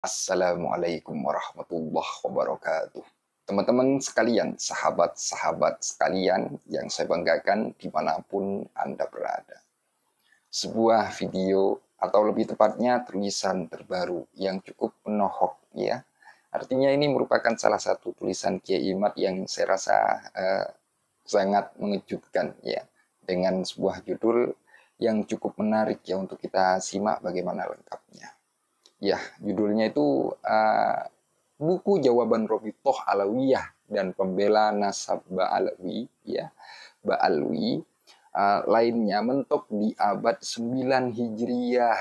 Assalamualaikum warahmatullahi wabarakatuh. Teman-teman sekalian, sahabat-sahabat sekalian yang saya banggakan dimanapun Anda berada. Sebuah video atau lebih tepatnya tulisan terbaru yang cukup menohok ya. Artinya ini merupakan salah satu tulisan Kiai Imad yang saya rasa sangat mengejutkan ya. Dengan sebuah judul yang cukup menarik ya untuk kita simak bagaimana lengkapnya. Ya, judulnya itu buku jawaban Robitoh Alawiyah dan pembela nasab Ba'alawi ya, Ba'alwi lainnya mentok di abad 9 Hijriyah.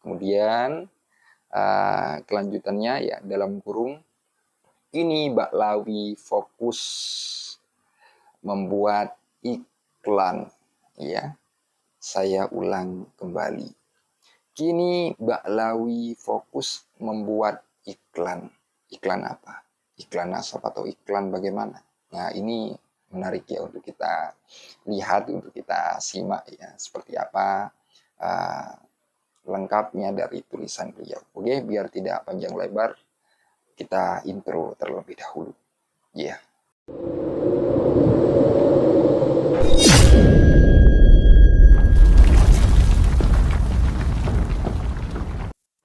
Kemudian kelanjutannya ya dalam kurung ini Ba'alawi fokus membuat iklan ya. Saya ulang kembali. Kini Ba'alawi fokus membuat iklan. Iklan apa? Iklan nasab atau iklan bagaimana? Nah, ini menarik ya untuk kita lihat, untuk kita simak ya. Seperti apa lengkapnya dari tulisan beliau. Oke, biar tidak panjang lebar, kita intro terlebih dahulu. Ya. Yeah.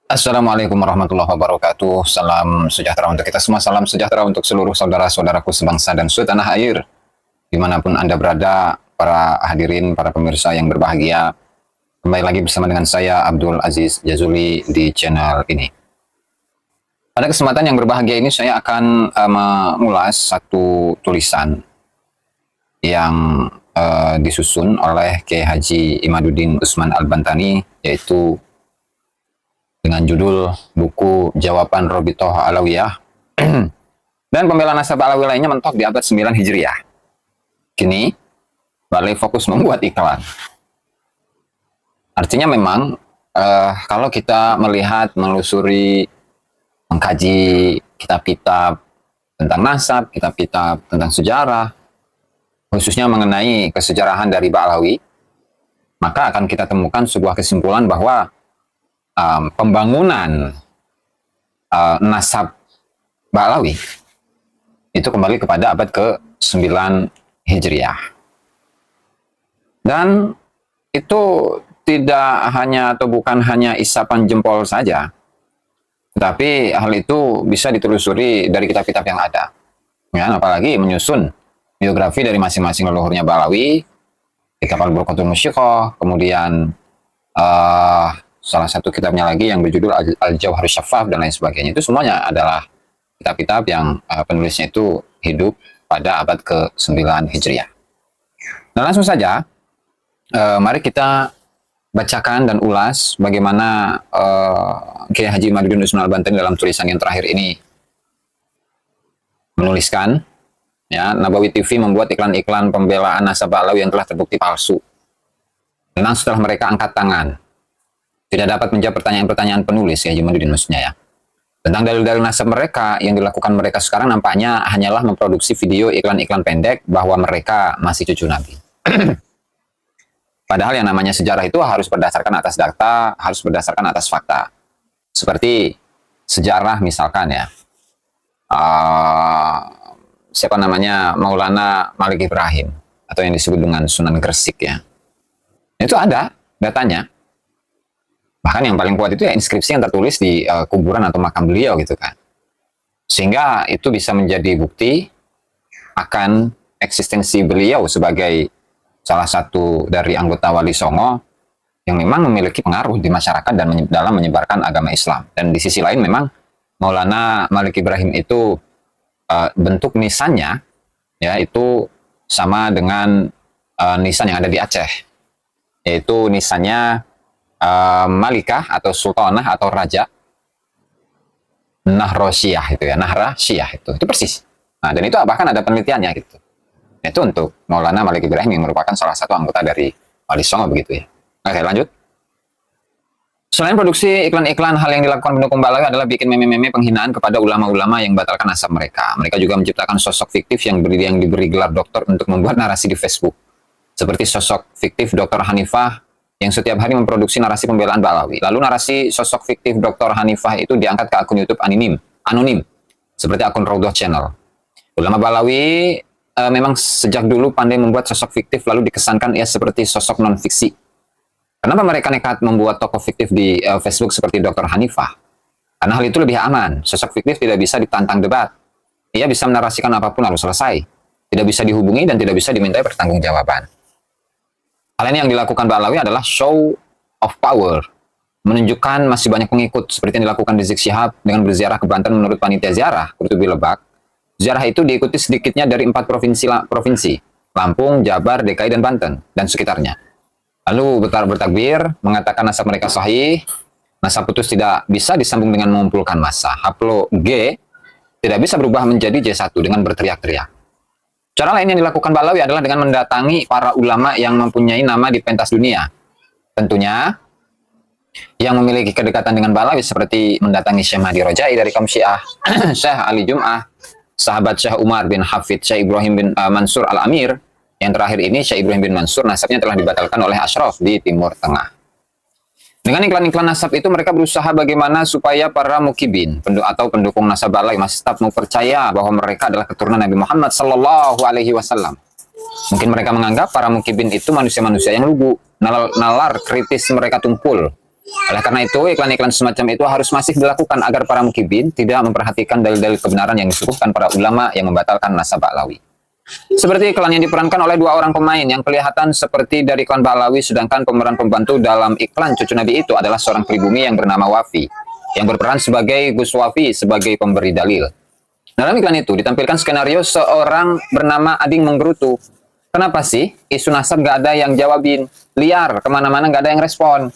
Assalamualaikum warahmatullahi wabarakatuh. Salam sejahtera untuk kita semua. Salam sejahtera untuk seluruh saudara-saudaraku sebangsa dan setanah air. Dimanapun Anda berada, para hadirin, para pemirsa yang berbahagia. Kembali lagi bersama dengan saya, Abdul Aziz Jazuli, di channel ini. Pada kesempatan yang berbahagia ini, saya akan mengulas satu tulisan yang disusun oleh Kiai Haji Imaduddin Usman Al-Bantani, yaitu dengan judul buku Jawaban Robitoh Alawiyah dan pembela nasab Alawi lainnya mentok di abad 9 Hijriah. Kini Ba'alawi fokus membuat iklan. Artinya memang kalau kita melihat, menelusuri, mengkaji kitab-kitab tentang nasab, kitab-kitab tentang sejarah, khususnya mengenai kesejarahan dari Ba'alawi, maka akan kita temukan sebuah kesimpulan bahwa pembangunan nasab Ba'alawi itu kembali kepada abad ke-9 Hijriah. Dan itu tidak hanya atau bukan hanya isapan jempol saja, tetapi hal itu bisa ditelusuri dari kitab-kitab yang ada. Ya, apalagi menyusun biografi dari masing-masing leluhurnya Ba'alawi, kitab Al-Burqatul Musyiqah, kemudian salah satu kitabnya lagi yang berjudul Al-Jawharus Syaffaf dan lain sebagainya. Itu semuanya adalah kitab-kitab yang penulisnya itu hidup pada abad ke-9 Hijriah. Nah, langsung saja, mari kita bacakan dan ulas bagaimana Kiai Haji Imaduddin Usman Al-Bantani dalam tulisan yang terakhir ini menuliskan, ya, Nabawi TV membuat iklan-iklan pembelaan nasab Ba'alawi yang telah terbukti palsu. Dan setelah mereka angkat tangan, tidak dapat menjawab pertanyaan-pertanyaan penulis, ya, Imaduddin maksudnya ya. Tentang dalil-dalil nasab mereka, yang dilakukan mereka sekarang nampaknya hanyalah memproduksi video iklan-iklan pendek bahwa mereka masih cucu Nabi. Padahal yang namanya sejarah itu harus berdasarkan atas data, harus berdasarkan atas fakta. Seperti sejarah misalkan ya, siapa namanya, Maulana Malik Ibrahim, atau yang disebut dengan Sunan Gresik ya. Itu ada datanya. Bahkan yang paling kuat itu ya inskripsi yang tertulis di kuburan atau makam beliau gitu kan. Sehingga itu bisa menjadi bukti akan eksistensi beliau sebagai salah satu dari anggota Wali Songo yang memang memiliki pengaruh di masyarakat dan dalam menyebarkan agama Islam. Dan di sisi lain memang Maulana Malik Ibrahim itu bentuk nisannya ya itu sama dengan nisan yang ada di Aceh. Yaitu nisannya Malikah atau Sultanah atau Raja Nahrosiyah itu ya, Nahrasiyah itu persis. Nah, dan itu bahkan ada penelitiannya gitu. Itu untuk Maulana Malik Ibrahim yang merupakan salah satu anggota dari Wali Songo begitu ya. Oke, lanjut. Selain produksi iklan-iklan, hal yang dilakukan pendukung Ba'alawi adalah bikin meme-meme penghinaan kepada ulama-ulama yang batalkan nasab mereka. Mereka juga menciptakan sosok fiktif yang diberi gelar doktor untuk membuat narasi di Facebook. Seperti sosok fiktif Dr. Hanifah yang setiap hari memproduksi narasi pembelaan Ba'alawi. Lalu narasi sosok fiktif Dr. Hanifah itu diangkat ke akun YouTube anonim seperti akun Raudhah Channel. Ulama Ba'alawi memang sejak dulu pandai membuat sosok fiktif lalu dikesankan ia seperti sosok non-fiksi. Kenapa mereka nekat membuat tokoh fiktif di Facebook seperti Dr. Hanifah? Karena hal itu lebih aman. Sosok fiktif tidak bisa ditantang debat. Ia bisa menarasikan apapun lalu selesai. Tidak bisa dihubungi dan tidak bisa dimintai pertanggungjawaban. Hal ini yang dilakukan Ba'alawi adalah show of power. Menunjukkan masih banyak pengikut seperti yang dilakukan Rizik Syihab dengan berziarah ke Banten menurut panitia ziarah Kurtubi Lebak. Ziarah itu diikuti sedikitnya dari 4 provinsi, Lampung, Jabar, DKI, dan Banten, dan sekitarnya. Lalu bertakbir, mengatakan nasab mereka sahih, nasab putus tidak bisa disambung dengan mengumpulkan massa. Haplo G tidak bisa berubah menjadi J1 dengan berteriak-teriak. Cara lain yang dilakukan Ba'alawi adalah dengan mendatangi para ulama yang mempunyai nama di pentas dunia. Tentunya, yang memiliki kedekatan dengan Ba'alawi seperti mendatangi Syekh Mahdi Rojai dari kaum Syiah, Syekh Ali Jum'ah, sahabat Syekh Umar bin Hafid, Syekh Ibrahim bin Mansur Al-Amir. Yang terakhir ini, Syekh Ibrahim bin Mansur, nasabnya telah dibatalkan oleh Ashraf di Timur Tengah. Dengan iklan-iklan nasab itu, mereka berusaha bagaimana supaya para mukibin atau pendukung nasab Ba'alawi masih tetap percaya bahwa mereka adalah keturunan Nabi Muhammad Sallallahu Alaihi Wasallam. Mungkin mereka menganggap para mukibin itu manusia-manusia yang lugu, nalar kritis mereka tumpul. Oleh karena itu, iklan-iklan semacam itu harus masih dilakukan agar para mukibin tidak memperhatikan dalil-dalil kebenaran yang disuguhkan para ulama yang membatalkan nasab Ba'alawi. Seperti iklan yang diperankan oleh 2 orang pemain yang kelihatan seperti dari iklan Ba'alawi, sedangkan pemeran pembantu dalam iklan cucu Nabi itu adalah seorang pribumi yang bernama Wafi, yang berperan sebagai Gus Wafi sebagai pemberi dalil. Dalam iklan itu ditampilkan skenario seorang bernama Ading menggerutu. Kenapa sih isu nasab gak ada yang jawabin? Liar, kemana-mana gak ada yang respon.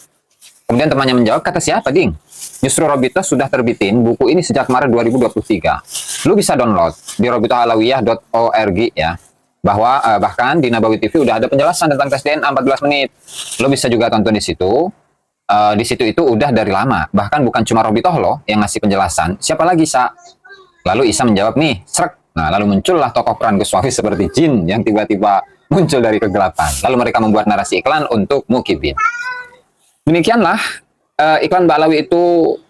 Kemudian temannya menjawab, kata siapa, Ding? Justru Robito sudah terbitin buku ini sejak Maret 2023. Lu bisa download di robitohalawiyah.org ya. Bahkan di Nabawi TV udah ada penjelasan tentang tes DNA 14 menit. Lu bisa juga tonton di situ. Di situ itu udah dari lama. Bahkan bukan cuma Robitoh loh yang ngasih penjelasan. Siapa lagi, Sa? Lalu Isa menjawab nih, srek. Nah, lalu muncullah tokoh peran Gus Wafi seperti jin yang tiba-tiba muncul dari kegelapan. Lalu mereka membuat narasi iklan untuk mukibin. Demikianlah iklan Ba'alawi itu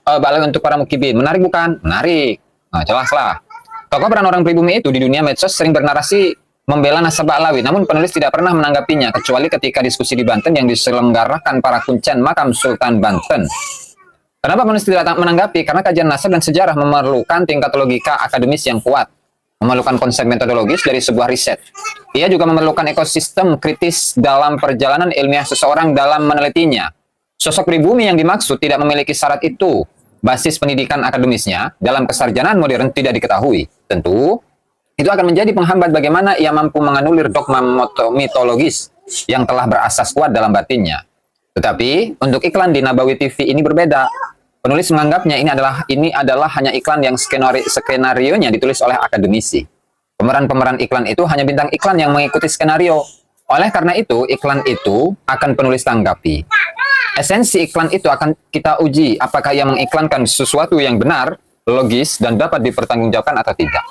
Ba'alawi untuk para mukibin. Menarik bukan? Menarik. Nah, jelaslah. Tokoh peran orang pribumi itu di dunia medsos sering bernarasi membela nasab Ba'alawi, namun penulis tidak pernah menanggapinya, kecuali ketika diskusi di Banten yang diselenggarakan para kuncen makam Sultan Banten. Kenapa penulis tidak menanggapi? Karena kajian nasab dan sejarah memerlukan tingkat logika akademis yang kuat, memerlukan konsep metodologis dari sebuah riset. Ia juga memerlukan ekosistem kritis dalam perjalanan ilmiah seseorang dalam menelitinya. Sosok pribumi yang dimaksud tidak memiliki syarat itu. Basis pendidikan akademisnya dalam kesarjanaan modern tidak diketahui. Tentu, itu akan menjadi penghambat bagaimana ia mampu menganulir dogma mitologis yang telah berasas kuat dalam batinnya. Tetapi, untuk iklan di Nabawi TV ini berbeda. Penulis menganggapnya ini adalah hanya iklan yang skenario-nya ditulis oleh akademisi. Pemeran-pemeran iklan itu hanya bintang iklan yang mengikuti skenario. Oleh karena itu, iklan itu akan penulis tanggapi. Esensi iklan itu akan kita uji apakah ia mengiklankan sesuatu yang benar, logis, dan dapat dipertanggungjawabkan atau tidak.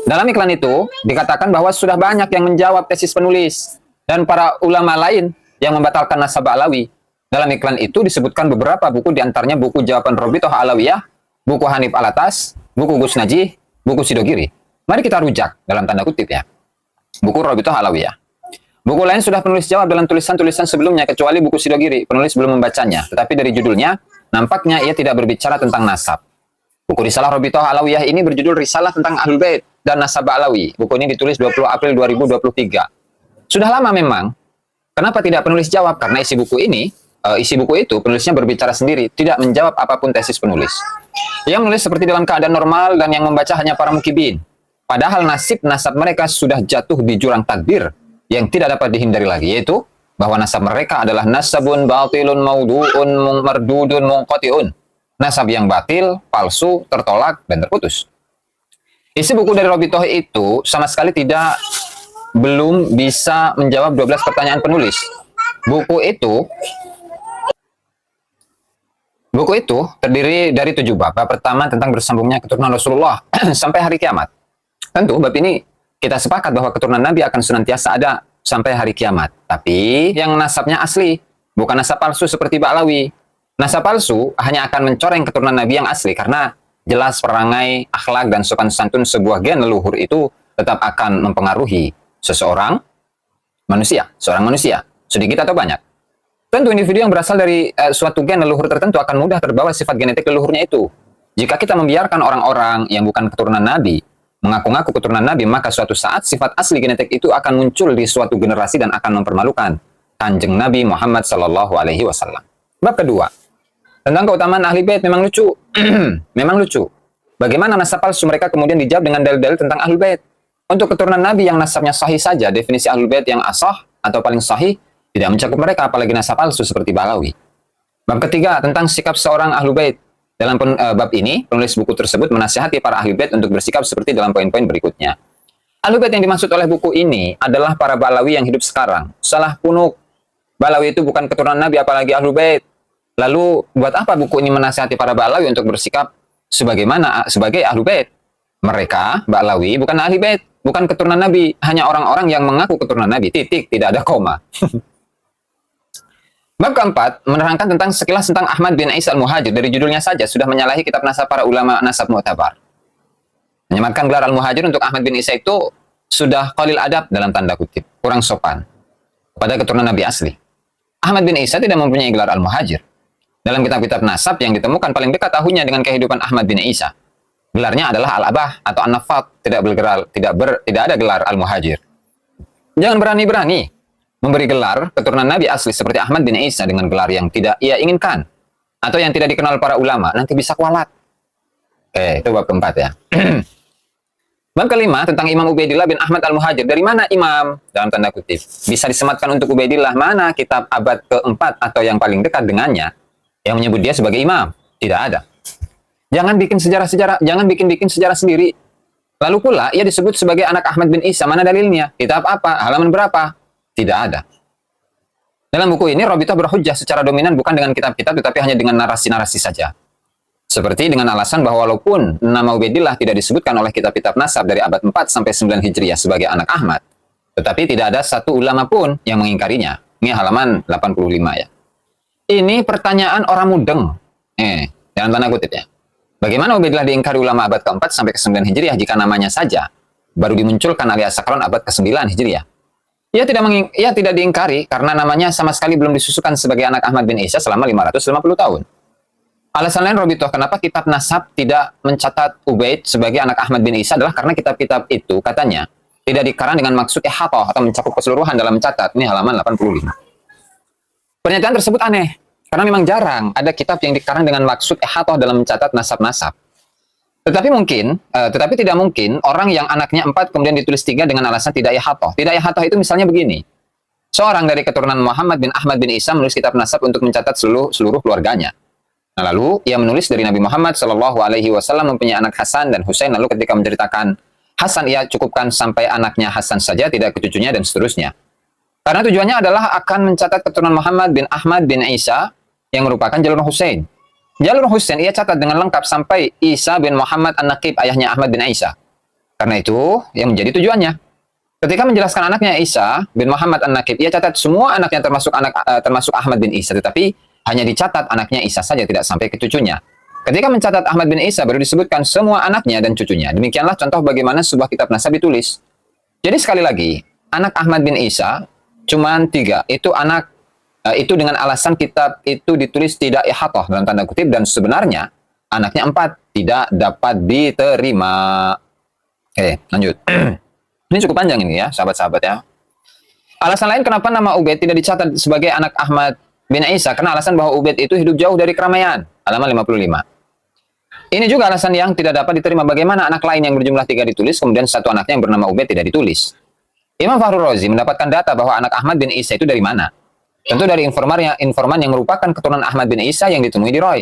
Dalam iklan itu, dikatakan bahwa sudah banyak yang menjawab tesis penulis dan para ulama lain yang membatalkan nasab Ba'alawi. Dalam iklan itu disebutkan beberapa buku, diantaranya buku Jawaban Robitoh Alawiyah, buku Hanif Alatas, buku Gus Najih, buku Sidogiri. Mari kita rujak dalam tanda kutip ya. Buku Robitoh Alawiyah. Buku lain sudah penulis jawab dalam tulisan-tulisan sebelumnya, kecuali buku Sidogiri. Penulis belum membacanya, tetapi dari judulnya, nampaknya ia tidak berbicara tentang nasab. Buku Risalah Robitoh Alawiyah ini berjudul Risalah tentang Ahlul Bait dan Nasab Ba'alawi. Buku ini ditulis 20 April 2023. Sudah lama memang. Kenapa tidak penulis jawab? Karena isi buku itu penulisnya berbicara sendiri, tidak menjawab apapun tesis penulis. Ia menulis seperti dalam keadaan normal dan yang membaca hanya para mukibin. Padahal nasab mereka sudah jatuh di jurang takdir yang tidak dapat dihindari lagi, yaitu bahwa nasab mereka adalah nasabun batilun maudu'un mardudun munqati'un. Nasab yang batil, palsu, tertolak, dan terputus. Isi buku dari Robitoh itu sama sekali belum bisa menjawab 12 pertanyaan penulis. Buku itu terdiri dari 7 bab. Bab pertama tentang bersambungnya keturunan Rasulullah sampai hari kiamat. Tentu bab ini kita sepakat bahwa keturunan Nabi akan senantiasa ada sampai hari kiamat. Tapi yang nasabnya asli, bukan nasab palsu seperti Ba'lawi. Nasab palsu hanya akan mencoreng keturunan Nabi yang asli, karena jelas perangai, akhlak, dan sopan santun sebuah gen leluhur itu tetap akan mempengaruhi seorang manusia, sedikit atau banyak. Tentu individu yang berasal dari suatu gen leluhur tertentu akan mudah terbawa sifat genetik leluhurnya itu. Jika kita membiarkan orang-orang yang bukan keturunan Nabi mengaku-ngaku keturunan Nabi, maka suatu saat sifat asli genetik itu akan muncul di suatu generasi dan akan mempermalukan Kanjeng Nabi Muhammad Sallallahu Alaihi Wasallam. Bab kedua, tentang keutamaan ahli bait memang lucu. Memang lucu. Bagaimana nasab palsu mereka kemudian dijawab dengan dalil-dalil tentang ahli bait. Untuk keturunan Nabi yang nasabnya sahih saja, definisi ahli bait yang asah atau paling sahih tidak mencakup mereka, apalagi nasab palsu seperti Ba'lawi. Bab ketiga, tentang sikap seorang ahli bait. Dalam bab ini, penulis buku tersebut menasihati para ahli bait untuk bersikap seperti dalam poin-poin berikutnya. Ahli bait yang dimaksud oleh buku ini adalah para Ba'lawi yang hidup sekarang. Salah punuk. Ba'lawi itu bukan keturunan Nabi, apalagi ahli bait. Lalu, buat apa buku ini menasihati para Ba'lawi untuk bersikap sebagai ahli bait? Mereka, Ba'lawi, bukan ahli bait, bukan keturunan Nabi, hanya orang-orang yang mengaku keturunan Nabi. Titik, tidak ada koma. Bab keempat, menerangkan tentang sekilas tentang Ahmad bin Isa al-Muhajir. Dari judulnya saja sudah menyalahi kitab nasab para ulama nasab mu'tabar. Menyematkan gelar al-Muhajir untuk Ahmad bin Isa itu sudah qalil adab dalam tanda kutip, kurang sopan kepada keturunan Nabi asli. Ahmad bin Isa tidak mempunyai gelar al-Muhajir. Dalam kitab-kitab nasab yang ditemukan paling dekat tahunnya dengan kehidupan Ahmad bin Isa, gelarnya adalah al-Abah atau an-Nafat, tidak ada gelar al-Muhajir. Jangan berani-berani memberi gelar keturunan Nabi asli seperti Ahmad bin Isa dengan gelar yang tidak ia inginkan atau yang tidak dikenal para ulama, nanti bisa kualat. Itu bab keempat ya. Bab kelima, tentang Imam Ubaidillah bin Ahmad al-Muhajir. Dari mana imam? Dalam tanda kutip. Bisa disematkan untuk Ubaidillah, mana kitab abad keempat atau yang paling dekat dengannya yang menyebut dia sebagai imam? Tidak ada. Jangan bikin sejarah sendiri. Lalu pula ia disebut sebagai anak Ahmad bin Isa. Mana dalilnya? Kitab apa? Halaman berapa? Tidak ada. Dalam buku ini, Robitoh berhujjah secara dominan bukan dengan kitab-kitab, tetapi hanya dengan narasi-narasi saja. Seperti dengan alasan bahwa walaupun nama Ubaidillah tidak disebutkan oleh kitab-kitab nasab dari abad 4 sampai 9 Hijriah sebagai anak Ahmad, tetapi tidak ada satu ulama pun yang mengingkarinya. Ini halaman 85 ya. Ini pertanyaan orang mudeng. Dalam tanda kutip ya. Bagaimana Ubaidillah diingkari ulama abad ke-4 sampai ke-9 Hijriah jika namanya saja baru dimunculkan alias Sakron abad ke-9 Hijriah? Ia tidak diingkari karena namanya sama sekali belum disusukan sebagai anak Ahmad bin Isa selama 550 tahun. Alasan lain Robitoh kenapa kitab nasab tidak mencatat Ubaid sebagai anak Ahmad bin Isa adalah karena kitab-kitab itu katanya tidak dikarang dengan maksud ihatoh atau mencakup keseluruhan dalam mencatat. Ini halaman 85. Pernyataan tersebut aneh karena memang jarang ada kitab yang dikarang dengan maksud ihatoh dalam mencatat nasab-nasab. Tetapi tidak mungkin orang yang anaknya 4 kemudian ditulis 3 dengan alasan tidak ihatoh. Tidak ihatoh itu misalnya begini. Seorang dari keturunan Muhammad bin Ahmad bin Isa menulis kitab nasab untuk mencatat seluruh keluarganya. Nah, lalu ia menulis dari Nabi Muhammad Shallallahu Alaihi Wasallam mempunyai anak Hasan dan Husain. Lalu ketika menceritakan Hasan, ia cukupkan sampai anaknya Hasan saja, tidak ke cucunya dan seterusnya. Karena tujuannya adalah akan mencatat keturunan Muhammad bin Ahmad bin Isa yang merupakan jalur Husain. Jalur Husain ia catat dengan lengkap sampai Isa bin Muhammad an-Naqib, ayahnya Ahmad bin Isa. Karena itu yang menjadi tujuannya. Ketika menjelaskan anaknya Isa bin Muhammad an-Naqib, ia catat semua anaknya termasuk Ahmad bin Isa, tetapi hanya dicatat anaknya Isa saja, tidak sampai ke cucunya. Ketika mencatat Ahmad bin Isa baru disebutkan semua anaknya dan cucunya. Demikianlah contoh bagaimana sebuah kitab nasab ditulis. Jadi sekali lagi, anak Ahmad bin Isa cuma 3. Itu dengan alasan kitab itu ditulis tidak ihatoh dalam tanda kutip, dan sebenarnya anaknya 4 tidak dapat diterima. Oke, lanjut. Ini cukup panjang ini ya, sahabat-sahabat ya. Alasan lain kenapa nama Ubaid tidak dicatat sebagai anak Ahmad bin Isa, karena alasan bahwa Ubaid itu hidup jauh dari keramaian. Halaman 55. Ini juga alasan yang tidak dapat diterima. Bagaimana anak lain yang berjumlah 3 ditulis, kemudian satu anaknya yang bernama Ubaid tidak ditulis. Imam Fakhrul Razi mendapatkan data bahwa anak Ahmad bin Isa itu dari mana? Tentu dari informan yang merupakan keturunan Ahmad bin Isa yang ditemui di Roy.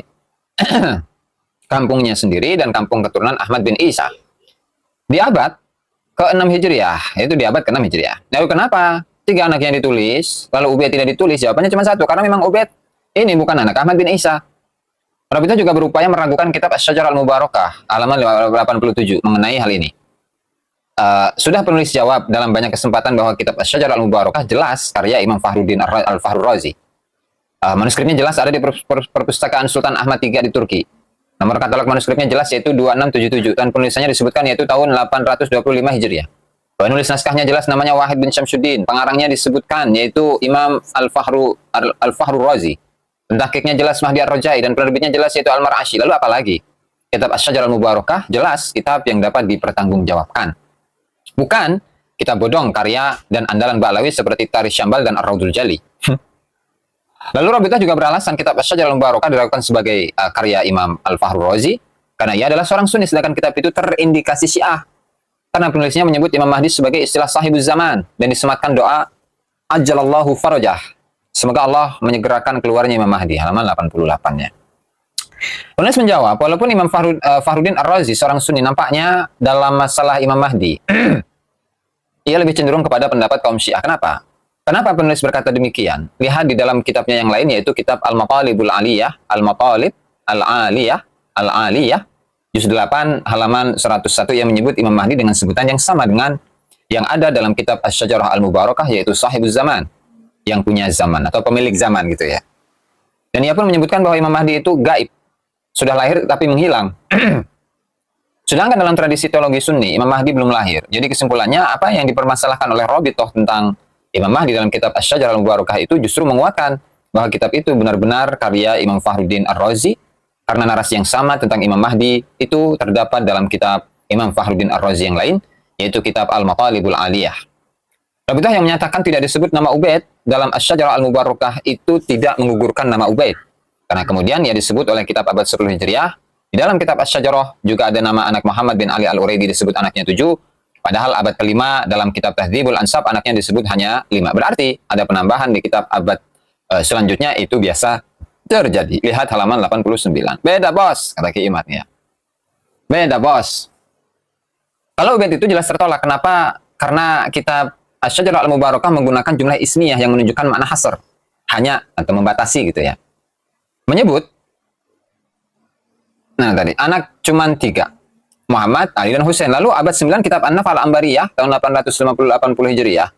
Kampungnya sendiri dan kampung keturunan Ahmad bin Isa. Di abad ke-6 Hijriah, yaitu di abad ke-6 Hijriah. Lalu kenapa 3 anak yang ditulis, lalu Ubaid tidak ditulis? Jawabannya cuma satu, karena memang Ubaid ini bukan anak Ahmad bin Isa. Robitoh juga berupaya meragukan kitab Asy-Syajarah Al-Mubarakah, halaman 87, mengenai hal ini. Sudah penulis jawab dalam banyak kesempatan bahwa kitab Asy-Syajarah Al-Mubarakah jelas karya Imam Fakhruddin Al-Fakhrul Razi. Manuskripnya jelas ada di perpustakaan Sultan Ahmad III di Turki. Nomor katalog manuskripnya jelas yaitu 2677 dan penulisannya disebutkan yaitu tahun 825 Hijriah. Penulis naskahnya jelas namanya Wahid bin Syamsuddin. Pengarangnya disebutkan yaitu Imam Al-Fahru Razi. Pentahqiqnya jelas Mahdi Ar-Rajai dan penerbitnya jelas yaitu Al-Mar'ashi. Lalu apa lagi? Kitab Asy-Syajarah Al-Mubarakah jelas kitab yang dapat dipertanggungjawabkan. Bukan kitab bodong karya dan andalan Ba'lawi seperti Tarikh Syambal dan Ar-Raudul Jali. Lalu Rabitah juga beralasan kitab Asy-Syajarah Al-Mubarakah diragukan sebagai karya Imam Al-Fahru Razi karena ia adalah seorang Sunni, sedangkan kitab itu terindikasi Syiah. Karena penulisnya menyebut Imam Mahdi sebagai istilah sahibuz zaman dan disematkan doa Ajjalallahu farajah. Semoga Allah menyegerakan keluarnya Imam Mahdi, halaman 88-nya. Penulis menjawab, walaupun Imam Fakhruddin Ar-Razi seorang Sunni, nampaknya dalam masalah Imam Mahdi ia lebih cenderung kepada pendapat kaum Syiah. Kenapa? Kenapa penulis berkata demikian? Lihat di dalam kitabnya yang lain yaitu kitab Al-Matalibul Aliyah, Al-Matalib Al-Aliyah, Al-Aliyah Juz 8 halaman 101 yang menyebut Imam Mahdi dengan sebutan yang sama dengan yang ada dalam kitab Asy-Syajarah Al-Mubarakah yaitu Sahibuz Zaman, yang punya zaman atau pemilik zaman gitu ya. Dan ia pun menyebutkan bahwa Imam Mahdi itu gaib, sudah lahir tapi menghilang. Sedangkan dalam tradisi teologi Sunni, Imam Mahdi belum lahir. Jadi kesimpulannya apa yang dipermasalahkan oleh Rabithah tentang Imam Mahdi dalam kitab Asy-Syajarah Al-Mubarakah itu justru menguatkan bahwa kitab itu benar-benar karya Imam Fakhruddin Ar-Razi. Karena narasi yang sama tentang Imam Mahdi itu terdapat dalam kitab Imam Fakhruddin Ar-Razi yang lain, yaitu kitab Al-Matalibul Aliyah. Rabithah yang menyatakan tidak disebut nama Ubaid dalam Asy-Syajarah Al-Mubarakah itu tidak menggugurkan nama Ubaid. Karena kemudian ia disebut oleh kitab abad 10 Hijriah. Di dalam kitab Asy-Syajarah juga ada nama anak Muhammad bin Ali Al-Uraidi disebut anaknya 7. Padahal abad kelima dalam kitab Tahdzibul Ansab anaknya disebut hanya 5. Berarti ada penambahan di kitab abad selanjutnya itu biasa terjadi. Lihat halaman 89. Beda bos, kata Ki Imad ya. Beda bos. Kalau Ubaid itu jelas tertolak. Kenapa? Karena kitab Asy-Syajarah Al-Mubarakah menggunakan jumlah ismiyah yang menunjukkan makna hasr. Hanya atau membatasi gitu ya. Menyebut, nah tadi, anak cuman 3. Muhammad, Ali, dan Husain. Lalu abad 9 kitab An-Naf Al-Ambariyah tahun 850-80 Hijriah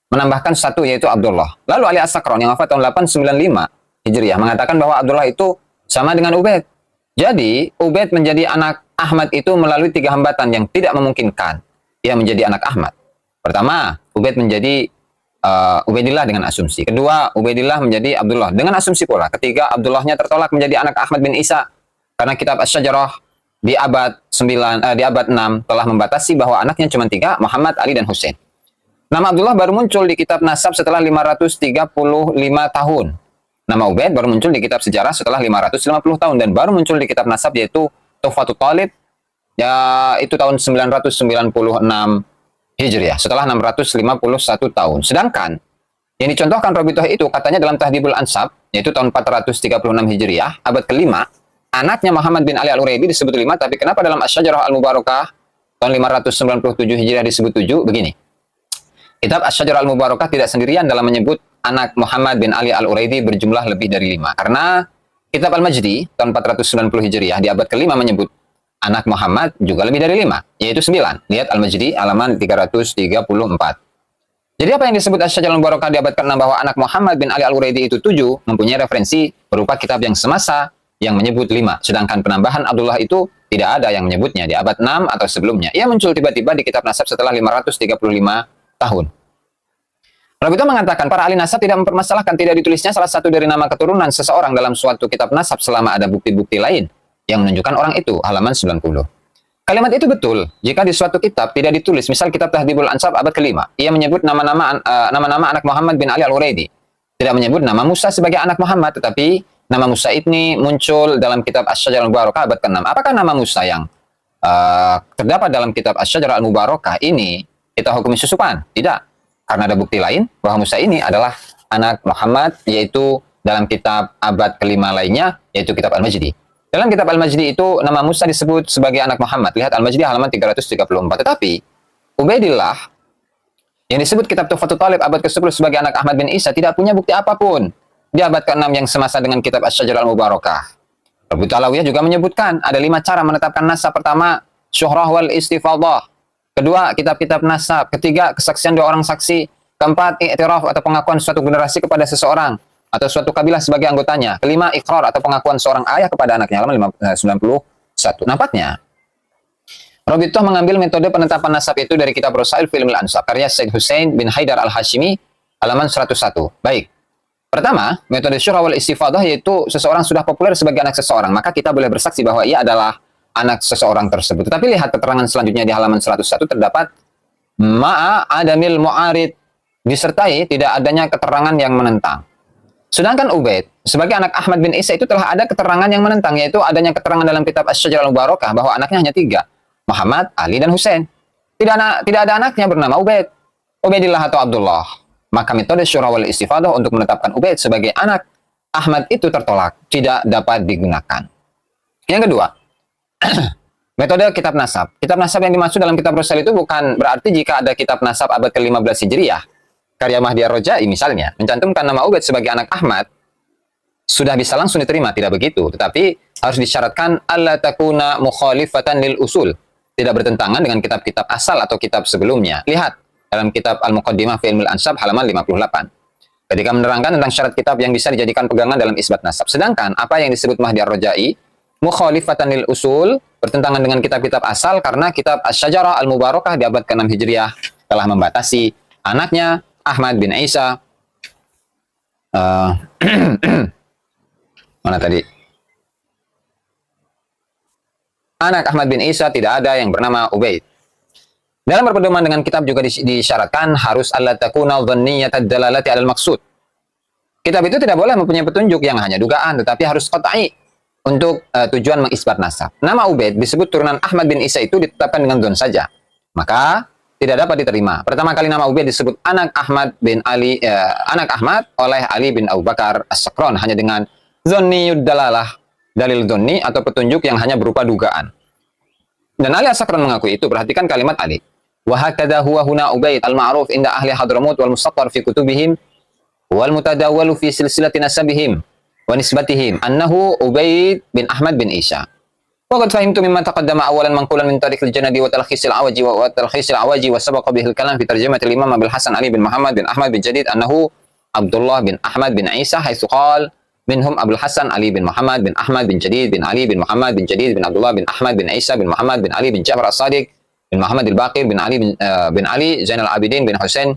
menambahkan 1 yaitu Abdullah. Lalu Ali As-Sakron yang wafat tahun 895 Hijriah mengatakan bahwa Abdullah itu sama dengan Ubaid. Jadi, Ubaid menjadi anak Ahmad itu melalui 3 hambatan yang tidak memungkinkan ia menjadi anak Ahmad. Pertama, Ubaid menjadi Ubaidillah dengan asumsi. Kedua, Ubaidillah menjadi Abdullah dengan asumsi pula. Ketiga, Abdullahnya tertolak menjadi anak Ahmad bin Isa karena kitab Asy-Syajarah di abad 6 telah membatasi bahwa anaknya cuma 3, Muhammad, Ali, dan Husain. Nama Abdullah baru muncul di kitab Nasab setelah 535 tahun. Nama Ubaid baru muncul di kitab sejarah setelah 550 tahun dan baru muncul di kitab Nasab yaitu Tuhfatul Talib ya itu tahun 996 Hijriah setelah 651 tahun. Sedangkan yang dicontohkan Rabithah itu katanya dalam Tahdzibul Ansab yaitu tahun 436 Hijriah abad kelima, anaknya Muhammad bin Ali Al-Uraidi disebut 5, tapi kenapa dalam Asy-Syajarah Al-Mubarakah tahun 597 Hijriah disebut 7? Begini. Kitab Asy-Syajarah Al-Mubarakah tidak sendirian dalam menyebut anak Muhammad bin Ali Al-Uraidi berjumlah lebih dari 5. Karena kitab Al-Majdi tahun 490 Hijriah di abad kelima menyebut anak Muhammad juga lebih dari 5, yaitu 9. Lihat Al-Majdi halaman 334. Jadi apa yang disebut Asy-Syajarah Al-Mubarakah di abad ke-6 bahwa anak Muhammad bin Ali Al-Uraidi itu 7 mempunyai referensi berupa kitab yang semasa yang menyebut 5. Sedangkan penambahan Abdullah itu tidak ada yang menyebutnya di abad 6 atau sebelumnya. Ia muncul tiba-tiba di kitab Nasab setelah 535 tahun. Rabithah mengatakan para ahli nasab tidak mempermasalahkan tidak ditulisnya salah satu dari nama keturunan seseorang dalam suatu kitab nasab selama ada bukti-bukti lain yang menunjukkan orang itu, halaman 90. Kalimat itu betul jika di suatu kitab tidak ditulis, misal kitab Tahdzibul Ansab abad kelima, ia menyebut nama-nama anak Muhammad bin Ali Al-Uraidi. Tidak menyebut nama Musa sebagai anak Muhammad, tetapi nama Musa ini muncul dalam kitab Asy-Syajarah Al-Mubarakah abad ke-6. Apakah nama Musa yang terdapat dalam kitab Asy-Syajarah Al-Mubarakah ini kita hukumi susupan? Tidak. Karena ada bukti lain bahwa Musa ini adalah anak Muhammad, yaitu dalam kitab abad kelima lainnya, yaitu kitab Al-Majdi. Dalam kitab Al-Majdi itu nama Musa disebut sebagai anak Muhammad. Lihat Al-Majdi halaman 334. Tetapi Ubaidillah yang disebut kitab Tuhfatul Talib abad ke-10 sebagai anak Ahmad bin Isa tidak punya bukti apapun di abad ke-6 yang semasa dengan kitab Asy-Syajarah Al-Mubarakah. Rabithah Alawiyah juga menyebutkan ada 5 cara menetapkan nasab. Pertama, syuhrah wal istifadah. Kedua, kitab-kitab nasab. Ketiga, kesaksian 2 orang saksi. Keempat, i'tiraf atau pengakuan suatu generasi kepada seseorang. atau suatu kabilah sebagai anggotanya. Kelima, ikrar atau pengakuan seorang ayah kepada anaknya, halaman 91. Nampaknya Robitoh mengambil metode penetapan nasab itu dari kitab Rasail Film Al-Ansab, karya Syekh Hussein bin Haidar Al-Hashimi, halaman 101. Baik. Pertama, metode syurah wal istifadah, yaitu seseorang sudah populer sebagai anak seseorang, maka kita boleh bersaksi bahwa ia adalah anak seseorang tersebut. Tetapi lihat keterangan selanjutnya di halaman 101, terdapat ma'a adamil mu'arid, disertai tidak adanya keterangan yang menentang. Sedangkan Ubaid, sebagai anak Ahmad bin Isa, itu telah ada keterangan yang menentang, yaitu adanya keterangan dalam kitab Asy-Syajarah Al-Mubarakah bahwa anaknya hanya 3, Muhammad, Ali, dan Husain. Tidak ada anaknya bernama Ubaid, Ubaidillah atau Abdullah. Maka metode syurah wal istifadah untuk menetapkan Ubaid sebagai anak Ahmad itu tertolak, tidak dapat digunakan. Yang kedua, metode kitab nasab. Kitab nasab yang dimaksud dalam kitab Rasail itu bukan berarti jika ada kitab nasab abad ke-15 Hijriah, karya Mahdi Ar-Rajai misalnya, mencantumkan nama Ubaid sebagai anak Ahmad, sudah bisa langsung diterima. Tidak begitu. Tetapi harus disyaratkan alla takuna mukhalifatan lil usul, tidak bertentangan dengan kitab-kitab asal atau kitab sebelumnya. Lihat dalam kitab Al-Muqaddimah fi Ilmil Ansab, halaman 58. Ketika menerangkan tentang syarat kitab yang bisa dijadikan pegangan dalam isbat nasab. Sedangkan apa yang disebut Mahdi Ar-Rajai, mukhalifatan lil usul, bertentangan dengan kitab-kitab asal, karena kitab Asy-Syajarah Al-Mubarakah di abad ke-6 Hijriah telah membatasi anaknya Ahmad bin Isa. Mana tadi? Anak Ahmad bin Isa tidak ada yang bernama Ubaid. Dalam berpedoman dengan kitab juga disyaratkan harus alla takuna dhanniyatad dalalati alal maqsud. Kitab itu tidak boleh mempunyai petunjuk yang hanya dugaan, tetapi harus qat'i untuk tujuan mengisbat nasab. Nama Ubaid disebut turunan Ahmad bin Isa itu ditetapkan dengan dzon saja, maka tidak dapat diterima. Pertama kali nama Ubaid disebut anak Ahmad bin Ali, anak Ahmad oleh Ali bin Abu Bakar As-Sakron hanya dengan dzanniyud dalalah, dalil dzanni atau petunjuk yang hanya berupa dugaan. Dan Ali As-Sakron mengakui itu. Perhatikan kalimat Ali. Wa hakadha huwa huna Ubaid al-ma'ruf inda ahli Hadramut wal mustattar fi kutubihim wal mutadawwalu fi silsilati nasabihim wa nisbatihim annahu Ubaid bin Ahmad bin Isa. Waqad fahimtu mimma taqaddama awalan manqulan min tariq al-Janadi wa talkhis al-Awaji wa talkhis al-Awaji wa sabaqa bihi al-kalam fi tarjamati al-Imam Abul Hasan Ali bin Muhammad bin Ahmad bin Jadid annahu Abdullah bin Ahmad bin Isa haitsu qala minhum Abul Hasan Ali bin Muhammad bin Ahmad bin Jadid bin Ali bin Muhammad bin Jadid bin Abdullah bin Ahmad bin Isa bin Muhammad bin Ali bin Ja'far As-Sadiq bin Muhammad al-Baqir bin Ali bin Ali Zainal Abidin bin Husain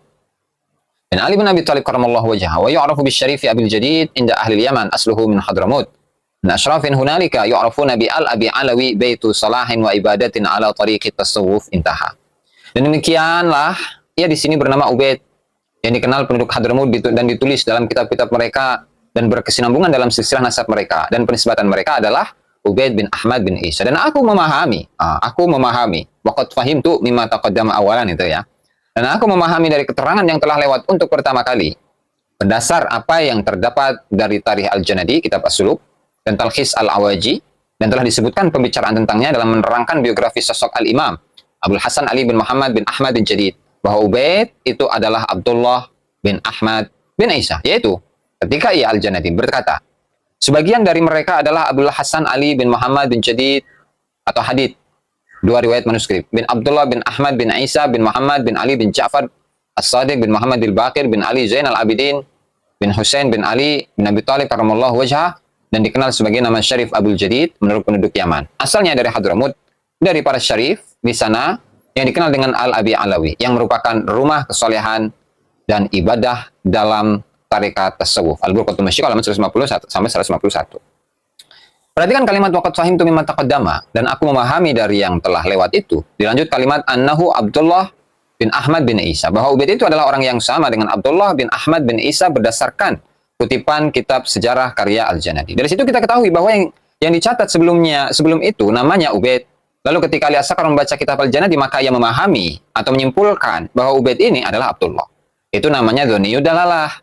bin Ali bin Abi Thalib karramallahu wajhahu wa yu'rafu bisyarifi Abil Jadid inda ahli al-Yaman asluhu min Hadramut min ashrafin hunalika yu'rafuna bi al-Abi Alawi baitu salahin wa ibadatin ala tariqi tasawuf intaha. Dan demikianlah ia di sini bernama Ubaid yang dikenal penduduk Hadramut dan ditulis dalam kitab-kitab mereka dan berkesinambungan dalam silsilah nasab mereka, dan penisbatan mereka adalah Ubaid bin Ahmad bin Isa. Dan aku memahami waqad fahimtu mimma taqaddama awalan, itu ya. Dan aku memahami dari keterangan yang telah lewat untuk pertama kali berdasar apa yang terdapat dari Tarikh Al-Janadi, kitab As-Suluk, dan Talkhis Al-Awaji, dan telah disebutkan pembicaraan tentangnya dalam menerangkan biografi sosok Al-Imam Abul Hasan Ali bin Muhammad bin Ahmad bin Jadid, bahwa Ubaid itu adalah Abdullah bin Ahmad bin Isa, yaitu ketika ia Al-Janadi berkata, sebagian dari mereka adalah Abdul Hasan Ali bin Muhammad bin Jadid atau Hadid, dua riwayat manuskrip, bin Abdullah bin Ahmad bin Isa bin Muhammad bin Ali bin Ja'far As-Sadiq bin Muhammad al-Baqir bin Ali Zainal Abidin bin Husain bin Ali bin Abi Thalib karramallahu wajhah, dan dikenal sebagai nama Syarif Abul Jadid menurut penduduk Yaman. Asalnya dari Hadramut, dari para syarif di sana yang dikenal dengan Al-Abi Alawi, yang merupakan rumah kesolehan dan ibadah dalam tarekat tasawuf. Al-Burqatul Masyriq halaman 151 sampai 151. Perhatikan kalimat waqad fahimtu mimma taqaddama, dan aku memahami dari yang telah lewat itu. Dilanjut kalimat annahu Abdullah bin Ahmad bin Isa, bahwa Ubaid itu adalah orang yang sama dengan Abdullah bin Ahmad bin Isa berdasarkan kutipan kitab sejarah karya Al-Janadi. Dari situ kita ketahui bahwa yang dicatat sebelum itu namanya Ubaid. Lalu ketika Ali As-Sakron membaca kitab Al-Janadi, maka ia memahami atau menyimpulkan bahwa Ubaid ini adalah Abdullah. Itu namanya dzanniyud dalalah.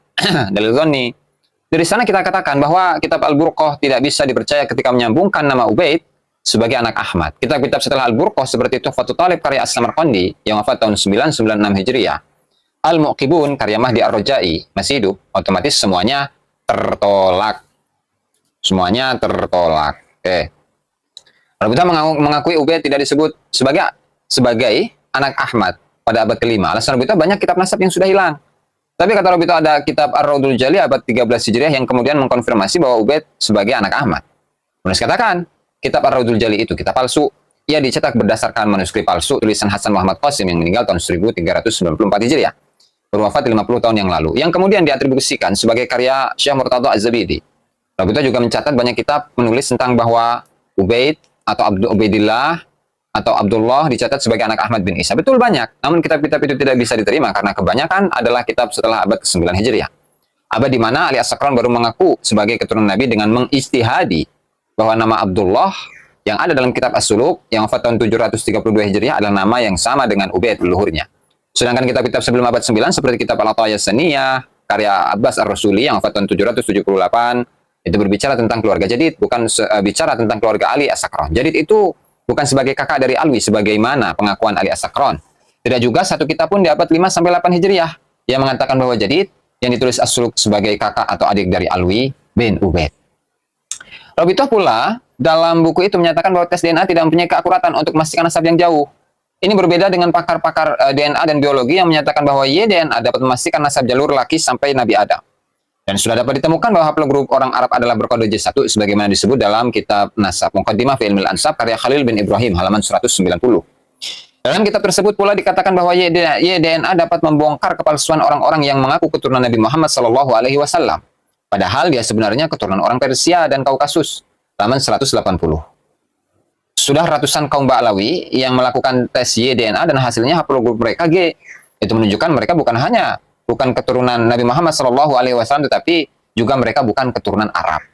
Dalil dzanni. Dari sana kita katakan bahwa kitab Al-Burqah tidak bisa dipercaya ketika menyambungkan nama Ubaid sebagai anak Ahmad. Kitab-kitab setelah Al-Burqah seperti Tuhfatul Talib karya As-Samarqandi yang wafat tahun 996 Hijriah, Al-Muqibun karya Mahdi Ar-Rajai masih hidup, otomatis semuanya tertolak. Semuanya tertolak. Oke. Kalau kita mengakui Ubaid tidak disebut sebagai anak Ahmad pada abad ke-5. Alasan kita banyak kitab nasab yang sudah hilang. Tapi kata Robito ada kitab Ar-Raudul Jali abad 13 Hijriah yang kemudian mengkonfirmasi bahwa Ubaid sebagai anak Ahmad. Penulis katakan, kitab Ar-Raudul Jali itu kitab palsu. Ia dicetak berdasarkan manuskrip palsu tulisan Hasan Muhammad Qasim yang meninggal tahun 1394 Hijriah. Berwafat 50 tahun yang lalu. Yang kemudian diatribusikan sebagai karya Syekh Murtada Az-Zabidi. Robito juga mencatat banyak kitab menulis tentang bahwa Ubaid atau Ubaidillah atau Abdullah dicatat sebagai anak Ahmad bin Isa. Betul banyak, namun kitab-kitab itu tidak bisa diterima karena kebanyakan adalah kitab setelah abad ke-9 Hijriah. Abad di mana Ali As-Sakran baru mengaku sebagai keturunan Nabi dengan mengistihadi bahwa nama Abdullah yang ada dalam kitab As-Suluk yang wafat tahun 732 Hijriah adalah nama yang sama dengan Ubaid leluhurnya. Sedangkan kitab-kitab sebelum abad 9 seperti kitab Al-Athaiyah Saniyah, karya Abbas Ar-Rasuli yang wafat tahun 778, itu berbicara tentang keluarga Jadid, bukan bicara tentang keluarga Ali As-Sakran. Jadid itu bukan sebagai kakak dari Alwi sebagaimana pengakuan Ali As-Sakran. Tidak juga satu kitab pun di abad 5 sampai 8 Hijriah yang mengatakan bahwa Jadid yang ditulis As-Suluk sebagai kakak atau adik dari Alwi bin Ubaid. Robito pula dalam buku itu menyatakan bahwa tes DNA tidak mempunyai keakuratan untuk memastikan nasab yang jauh. Ini berbeda dengan pakar-pakar DNA dan biologi yang menyatakan bahwa Y-DNA dapat memastikan nasab jalur laki sampai Nabi Adam. Dan sudah dapat ditemukan bahwa haplogrup orang Arab adalah berkode J1 sebagaimana disebut dalam kitab Nasab Muqaddimah fi Ilmil Ansab karya Khalil bin Ibrahim halaman 190. Dalam kitab tersebut pula dikatakan bahwa Y-DNA dapat membongkar kepalsuan orang-orang yang mengaku keturunan Nabi Muhammad Shallallahu Alaihi Wasallam. Padahal dia sebenarnya keturunan orang Persia dan Kaukasus. Halaman 180. Sudah ratusan kaum Ba'lawi yang melakukan tes Y-DNA dan hasilnya haplogrup mereka G. Itu menunjukkan mereka bukan keturunan Nabi Muhammad SAW, tetapi juga mereka bukan keturunan Arab.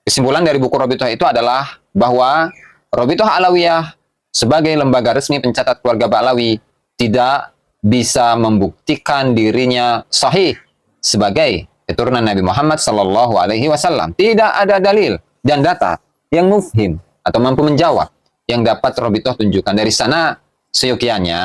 Kesimpulan dari buku Robitoh itu adalah bahwa Robitoh Alawiyah sebagai lembaga resmi pencatat keluarga Ba'lawi tidak bisa membuktikan dirinya sahih sebagai keturunan Nabi Muhammad SAW. Tidak ada dalil dan data yang mufhim atau mampu menjawab yang dapat Robitoh tunjukkan. Dari sana seyogianya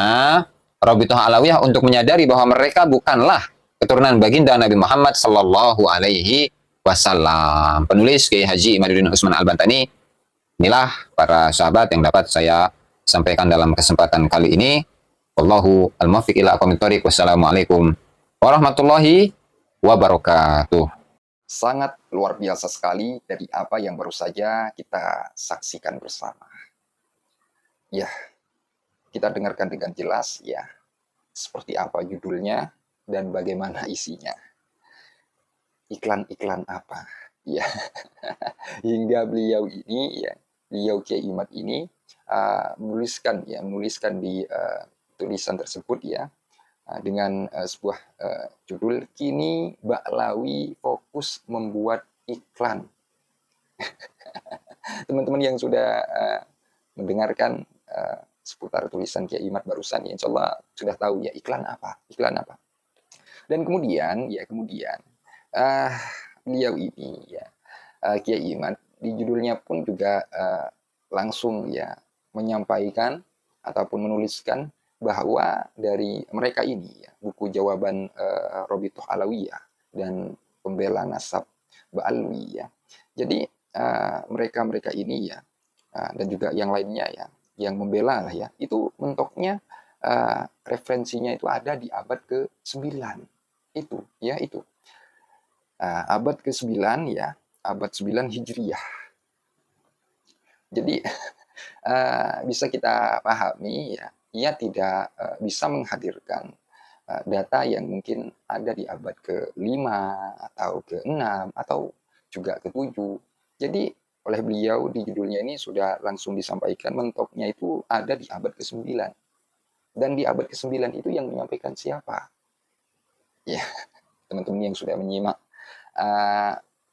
Robitoh Alawiyah untuk menyadari bahwa mereka bukanlah keturunan baginda Nabi Muhammad Sallallahu Alaihi Wasallam. Penulis Kiai Haji Imaduddin Utsman Al-Bantani. Inilah para sahabat yang dapat saya sampaikan dalam kesempatan kali ini. Wallahu al-muwaffiq ila aqwamit thoriq. Wassalamualaikum warahmatullahi wabarakatuh. Sangat luar biasa sekali dari apa yang baru saja kita saksikan bersama. Ya, kita dengarkan dengan jelas ya seperti apa judulnya dan bagaimana isinya. Iklan-iklan apa? Ya, hingga beliau ini ya, beliau Kiai Imad ini menuliskan di tulisan tersebut ya dengan sebuah judul kini Ba'lawi fokus membuat iklan. Teman-teman yang sudah mendengarkan seputar tulisan Kiai Imad barusan, ya insya Allah sudah tahu ya iklan apa. Dan kemudian beliau ini ya Kiai Imad di judulnya pun juga langsung ya menyampaikan ataupun menuliskan bahwa dari mereka ini ya buku jawaban Robitoh Alawiyah dan pembela nasab Ba'alwi ya. Jadi mereka ini ya dan juga yang lainnya ya yang membela lah ya, itu mentoknya referensinya itu ada di abad ke-9. Itu. Abad ke-9 ya, abad 9 Hijriah. Jadi bisa kita pahami ya, ia tidak bisa menghadirkan data yang mungkin ada di abad ke-5 atau ke-6 atau juga ke-7. Jadi oleh beliau di judulnya ini sudah langsung disampaikan mentoknya itu ada di abad ke-9. Dan di abad ke-9 itu yang menyampaikan siapa? Ya, teman-teman yang sudah menyimak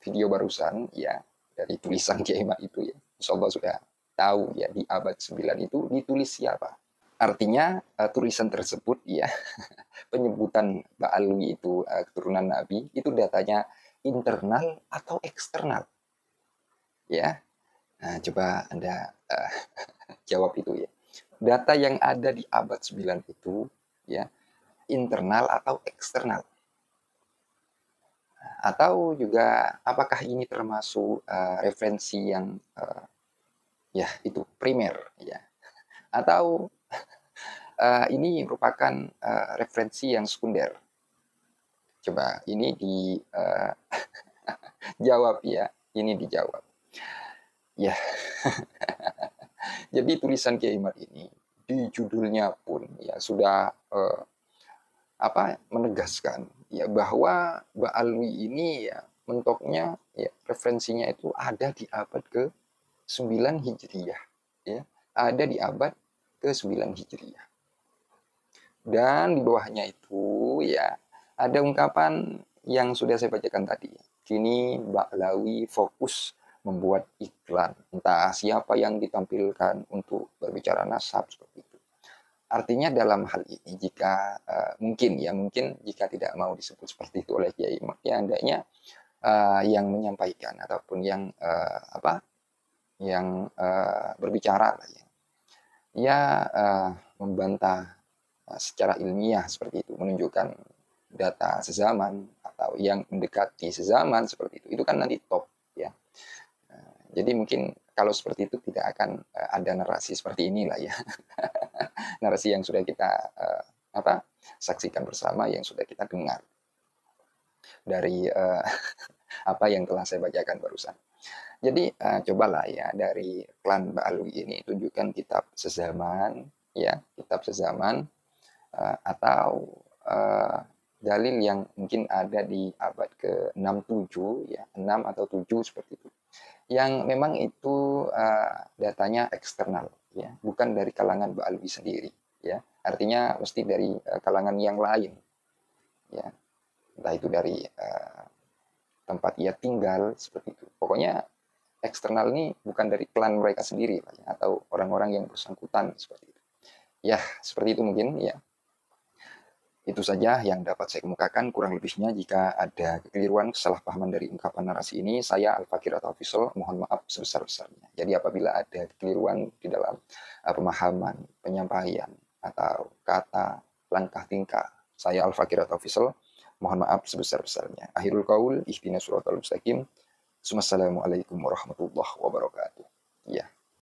video barusan ya dari tulisan Kiai Imad itu ya, insya Allah sudah tahu ya di abad 9 itu ditulis siapa. Artinya tulisan tersebut ya penyebutan Ba'alwi itu keturunan Nabi itu datanya internal atau eksternal. Ya, nah, coba Anda jawab itu ya. Data yang ada di abad 9 itu ya internal atau eksternal. Atau juga apakah ini termasuk referensi yang ya itu primer ya. Atau ini merupakan referensi yang sekunder. Coba ini dijawab ya, ini dijawab. Ya, jadi tulisan Kiai Imad ini di judulnya pun ya sudah menegaskan ya bahwa Mbak Alwi ini ya mentoknya ya referensinya itu ada di abad ke-9 Hijriyah ya, ada di abad ke-9 Hijriyah. Dan di bawahnya itu ya ada ungkapan yang sudah saya bacakan tadi. Kini Mbak Lawi fokus membuat iklan, entah siapa yang ditampilkan untuk berbicara nasab seperti itu. Artinya dalam hal ini jika mungkin jika tidak mau disebut seperti itu oleh Kiai Imam, ya hendaknya yang menyampaikan ataupun yang berbicara lah ya membantah secara ilmiah seperti itu, menunjukkan data sezaman atau yang mendekati sezaman seperti itu kan nanti top ya. Jadi mungkin kalau seperti itu tidak akan ada narasi seperti inilah ya. Narasi yang sudah kita saksikan bersama, yang sudah kita dengar dari apa yang telah saya bacakan barusan. Jadi cobalah ya dari klan Mbak Alwi ini tunjukkan kitab sezaman ya, kitab sezaman atau dalil yang mungkin ada di abad ke-6-7 ya, 6 atau 7 seperti itu. Yang memang itu datanya eksternal ya, bukan dari kalangan Mbak Alwi sendiri ya. Artinya mesti dari kalangan yang lain ya. Entah itu dari tempat ia tinggal seperti itu. Pokoknya eksternal ini bukan dari klan mereka sendiri ya, atau orang-orang yang bersangkutan seperti itu. Ya, seperti itu mungkin ya. Itu saja yang dapat saya kemukakan. Kurang lebihnya jika ada kekeliruan, kesalahpahaman dari ungkapan narasi ini, saya Al-Fakir atau Official mohon maaf sebesar-besarnya. Jadi apabila ada kekeliruan di dalam pemahaman, penyampaian, atau kata, langkah tingkah, saya Al-Fakir atau Official mohon maaf sebesar-besarnya. Akhirul qaul, ihdinas siratal mustaqim. Wassalamualaikum warahmatullahi wabarakatuh.